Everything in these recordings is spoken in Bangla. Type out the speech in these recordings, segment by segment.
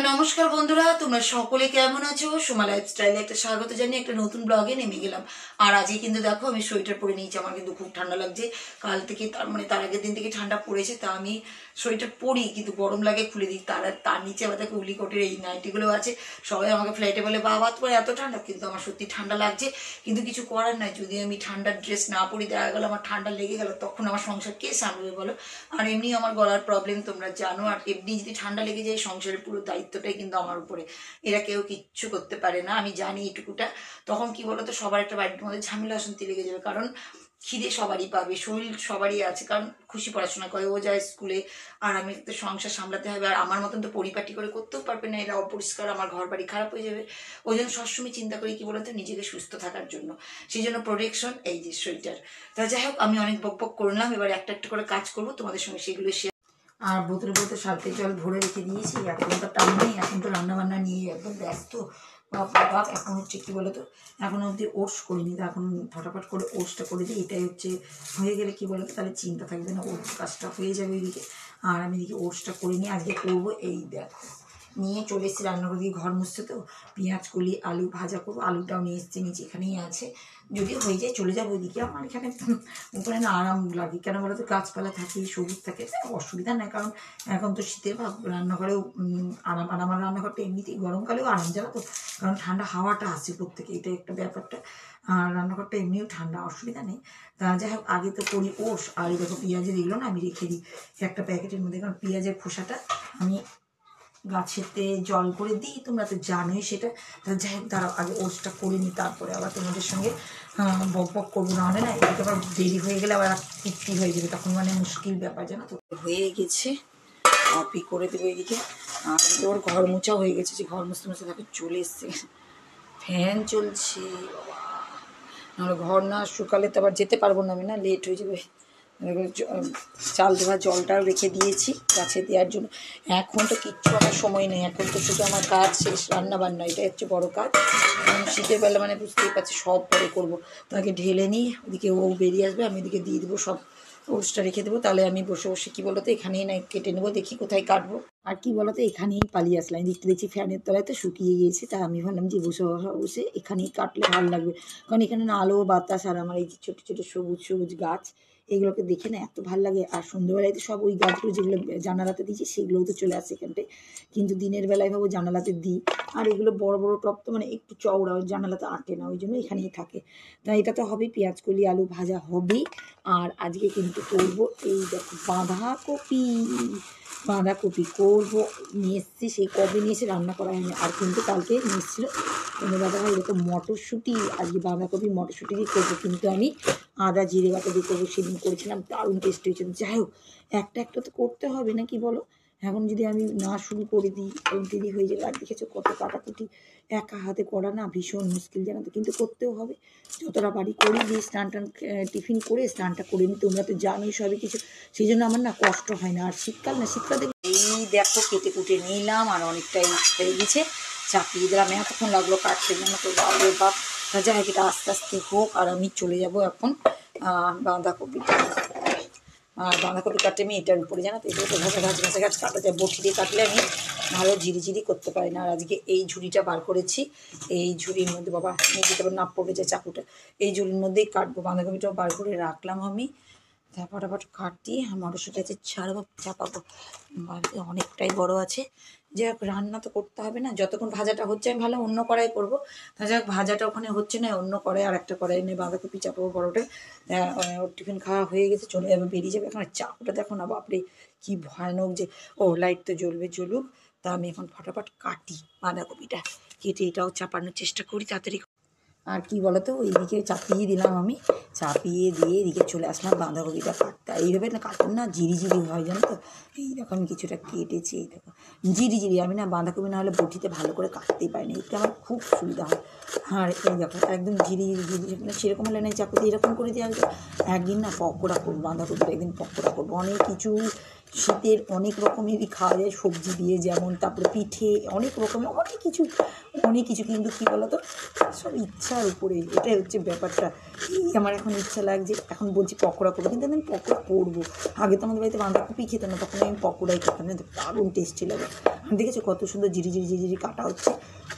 নমস্কার বন্ধুরা, তোমরা সকলে কেমন আছো? সোমা লাইফস্টাইলে একটা স্বাগত জানিয়ে একটা নতুন ব্লগে নেমে গেলাম। আর আজকে কিন্তু দেখো আমি সোয়েটার পরে নিয়েছি, আমার কিন্তু খুব ঠান্ডা লাগছে। কাল থেকে তার আগের দিন থেকে ঠান্ডা পড়েছে, তা আমি সোয়েটার পরি কিন্তু গরম লাগে খুলে দিই। তার নিচে আবার দেখো উলিকটের এই নাইটিগুলো আছে। সবাই আমাকে ফ্লাইটে বলে বাবা তোমার এত ঠান্ডা, কিন্তু আমার সত্যি ঠান্ডা লাগছে। কিন্তু কিছু করার নাই, যদি আমি ঠান্ডার ড্রেস না পরি দেখা গেলো আমার ঠান্ডা লেগে গেল, তখন আমার সংসার কে সামলাবে বলো? আর এমনি আমার গলার প্রবলেম তোমরা জানো, আর এমনি যদি ঠান্ডা লেগে যায় সংসারের পুরো দায়িত্বটাই কিন্তু আমার উপরে। এরা কেউ কিচ্ছু করতে পারে না, আমি জানি এটুকুটা। তখন কি বলতো, সবার একটা বাড়ির মধ্যে ঝামেলা অশান্তি লেগে যাবে, কারণ খিদে সবারই পাবে, শরীর সবারই আছে, কারণ খুশি পড়াশোনা করে, ও যায় স্কুলে, আর আমি তো সংসার সামলাতে হবে। আর আমার মতন তো পরিপাটি করে করতেও পারবে না, এরা অপরিষ্কার, আমার ঘর বাড়ি খারাপ হয়ে যাবে। ওই জন্য সবসময় চিন্তা করি কি বলতো, নিজেকে সুস্থ থাকার জন্য। সেই জন্য প্রোটেকশন এই যে সোয়েটার। তা যাই হোক, আমি অনেক বক বক করলাম, এবার একটা একটা করে কাজ করবো তোমাদের সঙ্গে, সেগুলো আর বোতলে বোতলে সালতে জল ভরে রেখে দিয়েছি। এখন তো টাইম নেই, এখন তো রান্নাবান্না নিয়ে একদম ব্যস্ত। বাপ এখন হচ্ছে কী বলো তো, এখন অবধি ওটস করিনি, তো এখন ফটাফট করে ওটসটা করে দিই। এটাই হচ্ছে হয়ে গেলে কী বলো তো, তাহলে চিন্তা থাকবে না, ওটস কাজটা হয়ে যাবে এদিকে। আর আমি এদিকে ওটসটা করে নিয়ে আজকে করবো। এই দেখো নিয়ে চলে এসেছি রান্নাঘর দিয়ে, ঘর মুছতে, তো পেঁয়াজ কলি আলু ভাজা করবো। আলুটাও নিয়ে এসেছি, নিচে এখানেই আছে, যদি হয়ে যায় চলে যাবো ওইদিকে। আমার এখানে উপরে না আরাম লাগে, কেন বলো তো, গাছপালা থাকে, সবুজ থাকে, অসুবিধা নেই। কারণ এখন তো শীতের ভাব, রান্নাঘরেও আরাম। আর আমার রান্নাঘরটা এমনিতেই গরমকালেও আরাম, জানো তো, কারণ ঠান্ডা হাওয়াটা আসছে প্রত্যেকে, এটা একটা ব্যাপারটা। আর রান্নাঘরটা এমনিও ঠান্ডা, অসুবিধা নেই। তা যাই হোক, আগে তো করি ওস। আর এই দেখো পেঁয়াজের এগুলো না আমি রেখে দিই একটা প্যাকেটের মধ্যে, কারণ পেঁয়াজের খোসাটা আমি গাছেতে জল করে দিই, তোমরা তো জানোই সেটা। তা যাই হোক, তারা আগে ওটসটা করে নিই, তারপরে আবার তোমাদের সঙ্গে বক বক করবো, না হলে না এদিকে আবার দেরি হয়ে গেলে আবার তৃপ্তি হয়ে যাবে, তখন মানে মুশকিল ব্যাপার, জানো তো। হয়ে গেছে, কপি করে দেবো এদিকে। আর এদিকে ওর ঘর মোছা হয়ে গেছে, যে ঘর মুছতে মুছতে তাকে চলে এসছে, ফ্যান চলছে বাবা, নাহলে ঘর না শুকালে তো আবার যেতে পারবো না, আমি না লেট হয়ে যাবে। চাল ধোয়া জলটাও রেখে দিয়েছি গাছে দেওয়ার জন্য। এখন তো কিচ্ছু আমার সময় নেই, এখন তো শুধু আমার কাজ শেষ, রান্না বান্না, এটাই হচ্ছে বড়ো কাজ। শীতের বেলা মানে বুঝতেই পারছি, সব পরে করবো। তাকে ঢেলে নিই, ওদিকে ও বেরিয়ে আসবে, আমি এদিকে দিয়ে দেবো সব, ওটসটা রেখে দেবো। তাহলে আমি বসে বসে কী বলো তো, এখানেই না কেটে নেবো, দেখি কোথায় কাটবো। আর কি বলো তো, এখানেই পালিয়ে আসলাম, দেখতে দেখছি ফ্যানের তলায় তো শুকিয়ে গিয়েছে, তা আমি ভাবলাম যে বসে বসে এখানেই কাটলে ভালো লাগবে, কারণ এখানে না আলো বাতাস, আর আমার এই যে ছোটো ছোটো সবুজ সবুজ গাছ, এগুলোকে দেখে না এত ভালো লাগে। আর সন্ধ্যেবেলায় তো সব ওই গাছগুলো যেগুলো জানালাতে দিয়েছি সেগুলোও তো চলে আসে এখানটায়, কিন্তু দিনের বেলায় ভাবো জানালাতে দিই। আর এগুলো বড় বড় টপ তো মানে একটু চওড়া, ওই জানালাতে আঁটে না, ওই জন্য এখানেই থাকে। তাই এটা তো হবেই, পেঁয়াজ কলি আলু ভাজা হবেই। আর আজকে কিন্তু করবো এই দেখো বাঁধাকপি, বাঁধাকপি করবো। নিয়ে এসেছি, সেই কবে নিয়ে এসে রান্না করা হয়নি। আর কিন্তু কালকে নিয়ে এসেছিলো কোনো দাদাভাই এরকম মটরশুঁটি, আজকে বাঁধাকপি মটরশুঁটি দিয়ে করবো, কিন্তু আমি আদা জিরে বাটা দিয়ে করবো। সেদিন করেছিলাম, দারুণ টেস্টি হয়েছে। যাই হোক, একটা একটা তো করতে হবে না কি বলো, এখন যদি আমি না শুরু করে দিই দেরি হয়ে যাবে। আর দেখেছো কত কাটাকুটি, একা হাতে করা না ভীষণ মুশকিল, জানো তো, কিন্তু করতেও হবে। যতটা বাড়ি করে দিয়ে স্নান টান টিফিন করে স্নানটা করে নিই, তোমরা তো জানোই সবই কিছু, সেই জন্য আমার না কষ্ট হয় না। আর শীতকাল না, শীতকাল এই দেখো কেটে কুটে নিলাম, আর অনেকটাই হয়ে গেছে, চাপিয়ে দিলাম। এতক্ষণ লাগলো কাটতে, জানো তো, বাপরে বাপ। যাই হোক, এটা আস্তে আস্তে হোক, আর আমি চলে যাব এখন বাঁধাকপিটা। আর বাঁধাকপি কাটতে আমি এটার উপরে, জানো তো, এগুলো তো ঘাস কাটা যায়, বটি দিয়ে কাটলে আমি ভালো ঝিরিঝিরি করতে পারি না। আর আজকে এই ঝুড়িটা বার করেছি, এই ঝুড়ির মধ্যে বাবা নিয়ে যেতে নাপ পড়ে যায় চাকুটা, এই ঝুড়ির মধ্যেই কাটবো। বাঁধাকপিটাও বার করে রাখলাম আমি, তারপর ফটাফট কাটি। আর মটরশুঁটি আছে ছাড়াবো, চাপাবো, বাড়িতে অনেকটাই বড় আছে। যাই হোক, রান্না তো করতে হবে না, যতক্ষণ ভাজাটা হচ্ছে আমি ভালো অন্য কড়াই করবো। তা যাই হোক, ভাজাটা ওখানে হচ্ছে না, অন্য কড়াই আর একটা কড়াই নিয়ে বাঁধাকপি চাপাবো বড়োটা। ওর টিফিন খাওয়া হয়ে গেছে, চলে যাবে, বেরিয়ে যাবে। এখন চাকুটা দেখো না, বাপরে কি ভয়ানক যে। ও লাইট তো জ্বলবে, জ্বলুক। তা আমি এখন ফটাফট কাটি বাঁধাকপিটা, কেটে এটাও চাপানোর চেষ্টা করি তাড়াতাড়ি। আর কি বলতো, এইদিকে চাপিয়ে দিলাম আমি, চাপিয়ে দিয়ে এদিকে চলে আসলাম বাঁধাকপিটা কাটতে। এইভাবে না কাটুন না ঝিরিঝিরি হয়, জানো তো। এই দেখো আমি কিছুটা কেটেছি, এই দেখো ঝিরিঝিরি। আমি না বাঁধাকপি না হলে বটিতে ভালো করে কাটতেই পারি না, এতে আমার খুব সুবিধা হয়। আর এই দেখো একদম ঝিরিঝিরি ঝিরিঝিরি, সেরকম হলে না চাকুতে এরকম করে দিয়ে আসবে। একদিন না পকোড়া করবো বাঁধাকপিটা, একদিন পকোড়া করবো। অনেক কিছু শীতের অনেক রকমেরই খাওয়া যায় সবজি দিয়ে, যেমন তারপরে পিঠে, অনেক রকমের অনেক কিছু অনেক কিছু, কিন্তু কী বলো তো সব ইচ্ছার উপরে, এটাই হচ্ছে ব্যাপারটা। এই আমার এখন ইচ্ছা লাগছে, এখন বলছি পকোড়া করবো, কিন্তু আমি পকোড়া করবো। আগে তো আমাদের বাড়িতে বাঁধাকপি খেতাম না, তখন আমি পকোড়াই খেতাম, কিন্তু দারুণ টেস্টি লাগে। আর দেখেছো কত সুন্দর ঝিরি কাটা হচ্ছে,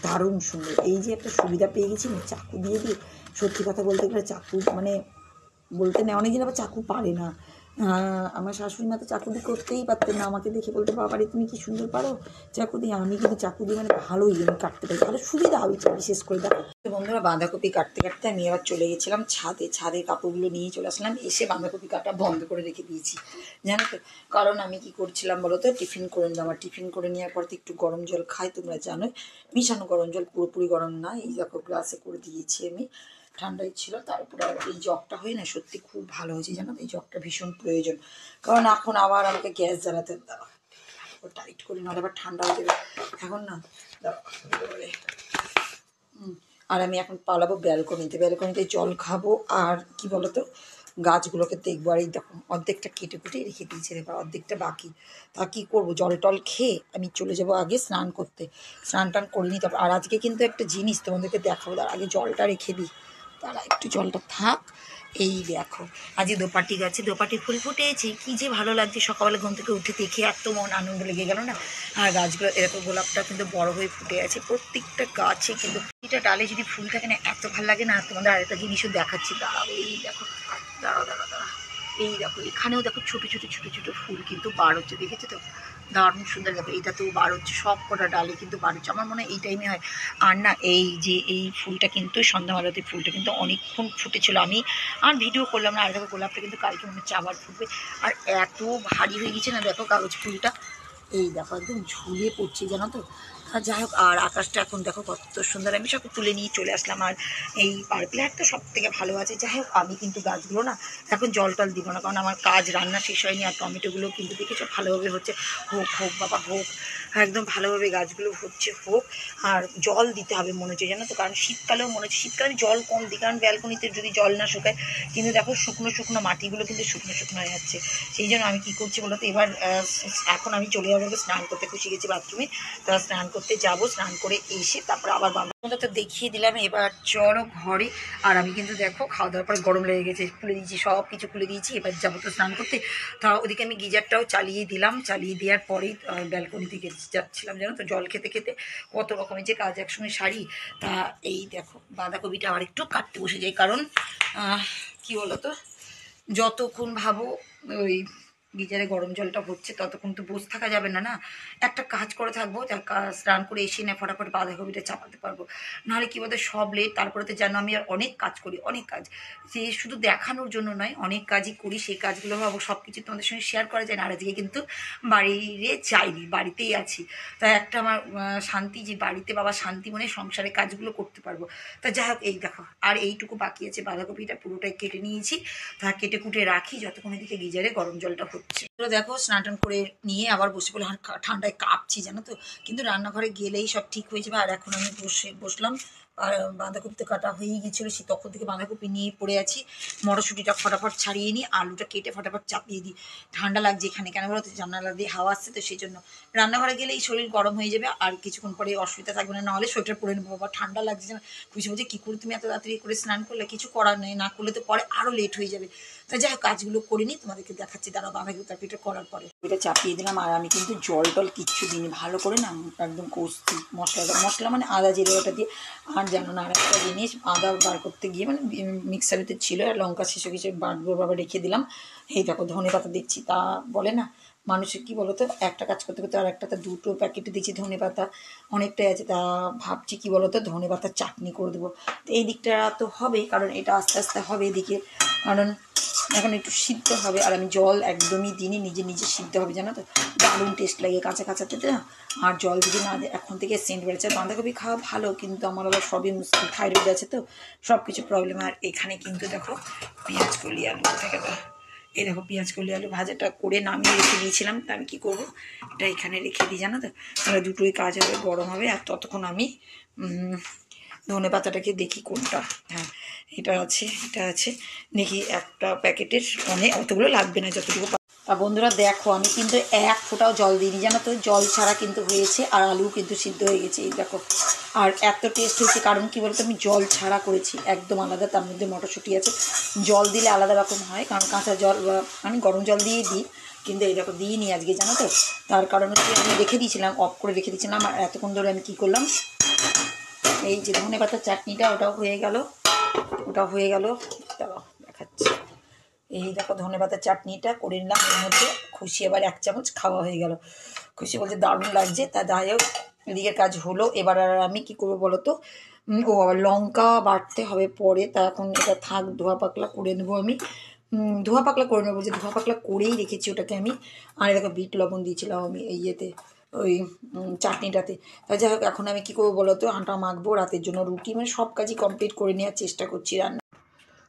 দারুণ সুন্দর। এই যে একটা সুবিধা পেয়ে গেছি না চাকু দিয়ে দিয়ে, সত্যি কথা বলতে গেলে চাকু মানে বলতে নেই, অনেকদিন আবার চাকু পারে না। আমার শাশুড়ি মা তো চাকু দিয়ে করতেই পারতেন না, আমাকে দেখে বলতে বাবারে তুমি কি সুন্দর পারো চাকু দিয়ে। আমি কিন্তু চাকু দিয়ে মানে ভালোই আমি কাটতে পারি, ভালো সুবিধা হয়েছে বিশেষ করে। দেখো তো বন্ধুরা, বাঁধাকপি কাটতে কাটতে আমি আবার চলে গেছিলাম ছাদে কাপড়গুলো নিয়ে চলে আসলাম, এসে বাঁধাকপি কাটা বন্ধ করে রেখে দিয়েছি জানো তো। কারণ আমি কি করছিলাম বলো তো, টিফিন করে নিলাম, আর টিফিন করে নেওয়ার পর তো একটু গরম জল খাই, তোমরা জানোই, মিশানো গরম জল, পুরোপুরি গরম না। এই দেখো গ্লাসে করে দিয়েছি আমি, ঠান্ডাই ছিল। তারপরে আর এই জগটা হয় না, সত্যি খুব ভালো হয়েছে জানো, এই জগটা ভীষণ প্রয়োজন। কারণ এখন আবার আমাকে গ্যাস জ্বালাতে দাও, টাইট করে নাহলে আবার ঠান্ডা হয়ে যাবে এখন না। আর আমি এখন পালাবো ব্যালকনিতে জল খাবো, আর কি বলতো গাছগুলোকে দেখবো। আর এই দেখো অর্ধেকটা কেটে কুটে রেখে দিয়েছে, এবার অর্ধেকটা বাকি। তা কী করবো, জল টল খেয়ে আমি চলে যাবো আগে স্নান করতে, স্নান টান করে নিতে হবে। আর আজকে কিন্তু একটা জিনিস তোমাদেরকে দেখাবো, তার আগে জলটা রেখে দিই, তারা একটু জলটা থাক। এই দেখো আজ দোপাটি গাছে দোপাটি ফুল ফুটেছে, কি যে ভালো লাগছে, সকালবেলা ঘুম থেকে উঠে দেখে এত মন আনন্দ লেগে গেল না। আর গাছগুলো এরকম, গোলাপটা কিন্তু বড় হয়ে ফুটে আছে প্রত্যেকটা গাছে, কিন্তু প্রতিটা ডালে যদি ফুল থাকে না এত ভালো লাগে না। তোমাদের আরেকটা জিনিসও দেখাচ্ছি, দাঁড়াও, এই দেখো, দাঁড়াও, এই দেখো এখানেও দেখো ছোটো ছোটো ফুল কিন্তু বার হচ্ছে, দেখেছো তো, দারুণ সুন্দর। দেখো এটা তো বার হচ্ছে, সব কটা ডালে কিন্তু বার হচ্ছে, আমার মনে হয় এই টাইমে হয়। আর না এই যে এই ফুলটা কিন্তু সন্ধ্যাবেলাতে ফুলটা কিন্তু অনেকক্ষণ ফুটেছিল, আমি আর ভিডিও করলাম না। আর দেখো গোলাপটা কিন্তু কালকে মনে হচ্ছে আবার ফুটবে, আর এত ভারী হয়ে গেছে না দেখো কাগজ ফুলটা, এই দেখো একদম ঝুলে পড়ছে জানো তো। আর যাই হোক, আর আকাশটা এখন দেখো কত সুন্দর, আমি সব তুলে নিয়ে চলে আসলাম। আর এই পার্পল হার্ট তো সব থেকে ভালো আছে। যাই হোক, আমি কিন্তু গাছগুলো না এখন জল টল দিব না, কারণ আমার কাজ রান্না শেষ হয়নি। আর টমেটোগুলো কিন্তু দেখেছো ভালোভাবে হচ্ছে, হোক বাবা হোক, একদম ভালোভাবে গাছগুলো হচ্ছে, হোক। আর জল দিতে হবে মনে হচ্ছে জানো তো, কারণ শীতকালেও মনে হচ্ছে, শীতকালে জল কম দিই, কারণ ব্যালকনিতে যদি জল না শুকায়, কিন্তু দেখো শুকনো মাটিগুলো কিন্তু শুকনো হয়ে যাচ্ছে। সেই জন্য আমি কী করছি বলো তো, এবার এখন আমি চলে যাবো স্নান করতে, খুশি গেছি বাথরুমে, তারা স্নান করতে যাবো, স্নান করে এসে তারপরে আবার বান্ধবটা তো দেখিয়ে দিলাম, এবার চলো ঘরে। আর আমি কিন্তু দেখো খাওয়া দাওয়ার পরে গরম লেগে গেছে, খুলে দিয়েছি, সব কিছু খুলে দিয়েছি, এবার যাবো তো স্নান করতে। তা ওদিকে আমি গিজারটাও চালিয়ে দিলাম, চালিয়ে দেওয়ার পরেই ব্যালকনি থেকে যাচ্ছিলাম জানো তো, জল খেতে খেতে কত রকমের যে কাজ একসঙ্গে সারি। তা এই দেখো বাঁধাকপিটা আবার একটু কাটতে বসে যাই, কারণ কি বলো তো, যতক্ষণ ভাবো ওই গিজারে গরম জলটা হচ্ছে ততক্ষণ তো বসে থাকা যাবে না, না একটা কাজ করে থাকবো, যার কাজ স্নান করে এসে না ফটাফট বাঁধাকপিটা চাপাতে পারবো। নাহলে কী বলতে সব লেট, তারপরে তো জানো আমি আর অনেক কাজ করি, অনেক কাজ, যে শুধু দেখানোর জন্য নয়, অনেক কাজই করি, সেই কাজগুলো ভাবো সব কিছু তোমাদের সঙ্গে শেয়ার করা যায় না। আর আজকে কিন্তু বাইরে যাইনি, বাড়িতেই আছি। তাই একটা আমার শান্তি, যে বাড়িতে বাবা শান্তি মনে সংসারের কাজগুলো করতে পারবো। তা যাই হোক, এই দেখো আর এইটুকু বাকি আছে, বাঁধাকপিটা পুরোটাই কেটে নিয়েছি, তা কেটে কুটে রাখি যতক্ষণ এদিকে গিজারে গরম জলটা হচ্ছে। দেখো স্নান টান করে নিয়ে আবার বসে পড়লে, আর ঠান্ডায় কাঁপছি জানো তো, কিন্তু রান্নাঘরে গেলেই সব ঠিক হয়ে যাবে। আর এখন আমি বসলাম, আর বাঁধাকপিতে কাটা হয়েই গেছিলো, সে তখন থেকে বাঁধাকপি নিয়ে পড়ে আছি। মটরশুঁটিটা ফটাফট ছাড়িয়ে নিই, আলুটা কেটে ফটাফট চাপিয়ে দিই। ঠান্ডা লাগছে এখানে, কেন বলো তো, জানালা দিয়ে হাওয়া আসছে তো, সেই জন্য রান্নাঘরে গেলেই শরীর গরম হয়ে যাবে, আর কিছুক্ষণ পরে অসুবিধা থাকবে না। নাহলে সোয়েটার পরে নেবো, বাবা ঠান্ডা লাগছে যেন। খুশি বলছে কী করে তুমি এত তাড়াতাড়ি করে স্নান করলে, কিছু করার নেই, না করলে তো পরে আরও লেট হয়ে যাবে। তাই যাই হোক কাজগুলো করে নিই, তোমাদেরকে দেখাচ্ছি দাঁড়া বাঁধাকপি তরকারিটা করার পরে। এটা চাপিয়ে দিলাম, আর আমি কিন্তু জল টল কিচ্ছু দিইনি, ভালো করে না একদম কষছি মশলা মানে আদা জিরেটা দিয়ে। আর জানো না আরেকটা জিনিস, আদা বার করতে গিয়ে মানে মিক্সারেতে ছিল, আর লঙ্কা শেষে কিছু বাটবো রেখে দিলাম। এই দেখো ধনে পাতা দেখছি, তা বলে না মানুষের কী বলো তো, একটা কাজ করতে করতে আর একটা দুটো প্যাকেটে দিচ্ছি ধনে পাতা, অনেকটাই আছে। তা ভাবছি কী বলো তো, ধনে পাতার চাটনি করে দেবো। তো এই দিকটা তো হবেই, কারণ এটা আস্তে আস্তে হবে এদিকে, কারণ এখন একটু সিদ্ধ হবে। আর আমি জল একদমই দিনই, নিজে সিদ্ধ হবে জানো তো, দারুণ টেস্ট লাগে কাঁচাতে না। আর জল যদি না এখন থেকে সেন্ট বেড়েছে। বাঁধাকপি খাওয়া ভালো, কিন্তু আমার আবার সবই মুশকিল, থাইরয়েড আছে তো, সব কিছু প্রবলেম। আর এখানে কিন্তু দেখো পেঁয়াজ কলি আলু থেকে, এই দেখো পেঁয়াজ কলি আলু ভাজাটা করে নামিয়ে রেখে দিয়েছিলাম। তা আমি কী করবো, এটা এখানে রেখে দিই জানো তো, তাহলে দুটোই কাজ হবে, গরম হবে। আর ততক্ষণ আমি ধনে পাতাটাকে দেখি কোনটা, হ্যাঁ এটা আছে দেখি, একটা প্যাকেটের অনেক অতগুলো লাগবে না, যতটুকু আর বন্ধুরা দেখো আমি কিন্তু এক ফোঁটাও জল দিইনি, জানো তো, জল ছাড়া কিন্তু হয়েছে। আর আলু কিন্তু সিদ্ধ হয়ে গেছে, এই দেখো। আর এত টেস্ট হয়েছে, কারণ কী বলতো, আমি জল ছাড়া করেছি, একদম আলাদা। তার মধ্যে মটরশুঁটি আছে, জল দিলে আলাদা রকম হয়, কারণ কাঁচা জল আমি গরম জল দিয়ে দিই, কিন্তু এই দেখো দিইনি আজকে, জানো তো। তার কারণ হচ্ছে আমি রেখে দিয়েছিলাম, অফ করে রেখে দিয়েছিলাম। আর এতক্ষণ ধরে আমি কী করলাম, এই যে ধনে পাতার চাটনিটা, ওটাও হয়ে গেল। দাঁড়াও দেখাচ্ছি। এই দেখো ধনে পাতার চাটনিটা করে নিলাম, এর মধ্যে খুশি এবার 1 চামচ খাওয়া হয়ে গেল। খুশি বলতে দারুণ লাগছে। তা যাই হোক, এদিকের কাজ হলো। এবার আর আমি কী করবো বলো তো, ও আবার লঙ্কা বাটতে হবে পরে, তা এখন এটা থাক, ধোয়া পাকলা করে নেবো আমি। ধোয়া পাকলা করে নেবো, যে ধোয়া পাকলা করেই রেখেছি ওটাকে আমি। আর দেখো বিট লবণ দিয়েছিলাম আমি এই ইয়েতে, ওই চাটনিটাতে। তা যাই হোক, এখন আমি কী করবো বলো তো, আটা মাখবো রাতের জন্য রুটি, মানে সব কাজই কমপ্লিট করে নেওয়ার চেষ্টা করছি রান্না।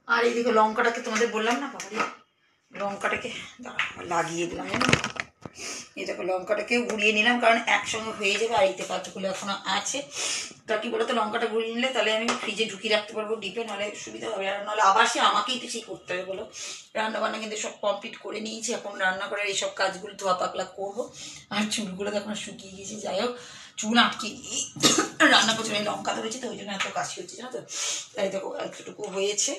আর এইদিকে লঙ্কাটাকে তোমাদের বললাম না বাবা, লঙ্কাটাকে লাগিয়ে দিলাম, জানো। এই দেখো লঙ্কাটাকে গুঁড়িয়ে নিলাম, কারণ একসঙ্গে হয়ে যাবে। আর এইতে পাতাগুলো এখনো আছে। তা কী বলতো, লঙ্কাটা গুঁড়িয়ে নিলে তাহলে আমি ফ্রিজে ঢুকিয়ে রাখতে পারবো ডিপে, নাহলে সুবিধা হবে। আর নাহলে আবার সে আমাকেই তো সেই করতে হবে বলো। রান্নাবান্না কিন্তু সব কমপ্লিট করে নিয়েছি, এখন রান্না করার এইসব কাজগুলো ধোয়া পাকলা করবো। আর চুলগুলো তো এখন শুকিয়ে গেছে, যাই হোক চুল আটকে নিয়ে রান্না করছি। আমি লঙ্কা ধরেছি তো, ওই জন্য এত কাশি হচ্ছে, জানো তো। তাই দেখো এতটুকু হয়েছে,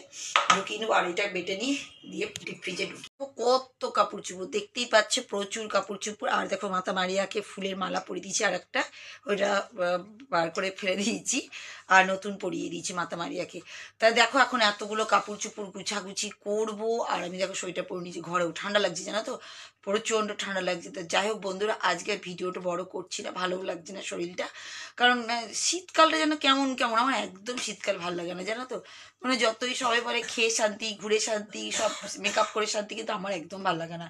ঢুকিয়ে নেবো। আর এটা বেটে নিয়ে দিয়ে ডিপ ফ্রিজে ঢুকি। কত কাপড় চুপড় দেখতেই পাচ্ছে, প্রচুর কাপড় চুপড়। আর দেখো মাথা মারিয়াকে ফুলের মালা পরিয়ে দিয়েছি, আর একটা ওইটা বার করে ফেলে দিয়েছি, আর নতুন পরিয়ে দিয়েছি মাথা মারিয়াকে। তাই দেখো এখন এতগুলো কাপড় চুপড় গুছাগুছি করবো। আর আমি দেখো সোয়েটার পরে নিয়েছি, ঘরেও ঠান্ডা লাগছে, জানো তো, প্রচণ্ড ঠান্ডা লাগছে। তো যাই হোক বন্ধুরা, আজকের ভিডিওটা বড় করছি না, ভালোও লাগছে না শরীরটা, কারণ শীতকালটা যেন কেমন কেমন, আমার একদম শীতকাল ভালো লাগে না, জানো তো। মানে যতই সবাই বলে খেয়ে শান্তি, ঘুরে শান্তি, সব মেকআপ করে শান্তি, কিন্তু আমার একদম ভালো লাগে না।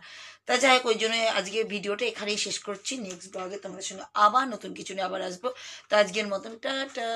তা যাই হোক, ওই জন্য আজকের ভিডিওটা এখানেই শেষ করছি। নেক্সট ব্লগে তোমাদের সঙ্গে আবার নতুন কিছু নিয়ে আবার আসবো। তো আজকের মতন টাটা।